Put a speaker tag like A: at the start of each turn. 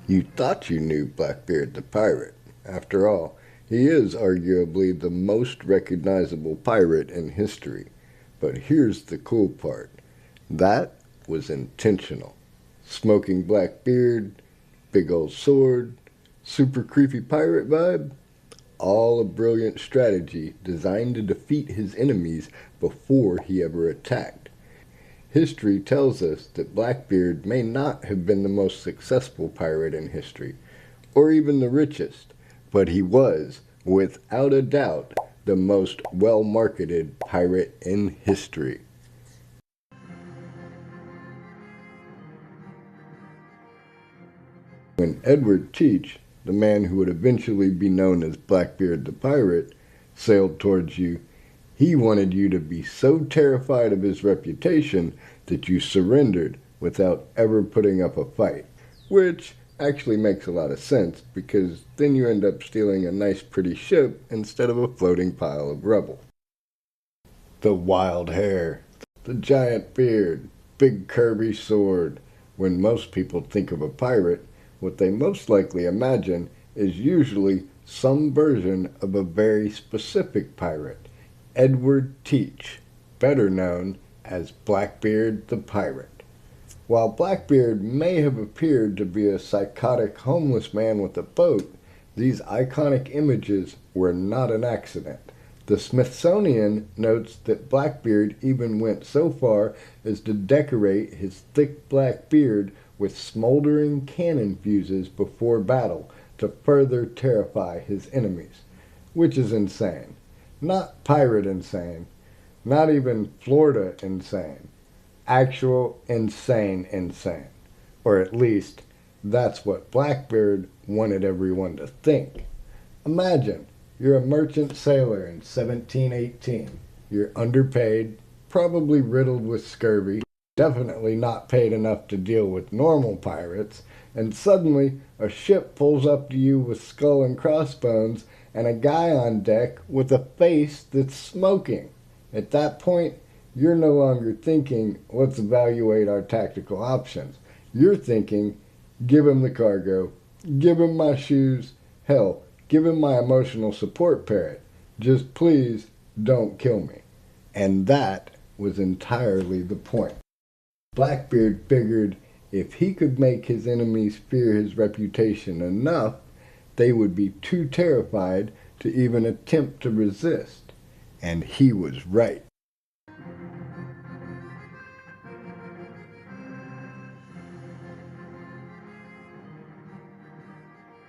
A: You thought you knew Blackbeard the pirate. After all, he is arguably the most recognizable pirate in history. But here's the cool part. That was intentional. Smoking black beard, big old sword, super creepy pirate vibe. All a brilliant strategy designed to defeat his enemies before he ever attacked. History tells us that Blackbeard may not have been the most successful pirate in history, or even the richest, but he was, without a doubt, the most well-marketed pirate in history. When Edward Teach, the man who would eventually be known as Blackbeard the pirate, sailed towards you, he wanted you to be so terrified of his reputation that you surrendered without ever putting up a fight, which actually makes a lot of sense because then you end up stealing a nice pretty ship instead of a floating pile of rubble. The wild hair, the giant beard, big curvy sword. When most people think of a pirate, what they most likely imagine is usually some version of a very specific pirate. Edward Teach, better known as Blackbeard the Pirate. While Blackbeard may have appeared to be a psychotic homeless man with a boat, these iconic images were not an accident. The Smithsonian notes that Blackbeard even went so far as to decorate his thick black beard with smoldering cannon fuses before battle to further terrify his enemies, which is insane. Not pirate insane, not even Florida insane, actual insane. Or at least, that's what Blackbeard wanted everyone to think. Imagine, you're a merchant sailor in 1718. You're underpaid, probably riddled with scurvy, definitely not paid enough to deal with normal pirates, and suddenly a ship pulls up to you with skull and crossbones and a guy on deck with a face that's smoking. At that point, you're no longer thinking, let's evaluate our tactical options. You're thinking, give him the cargo, give him my shoes, hell, give him my emotional support parrot. Just please don't kill me. And that was entirely the point. Blackbeard figured if he could make his enemies fear his reputation enough, they would be too terrified to even attempt to resist. And he was right.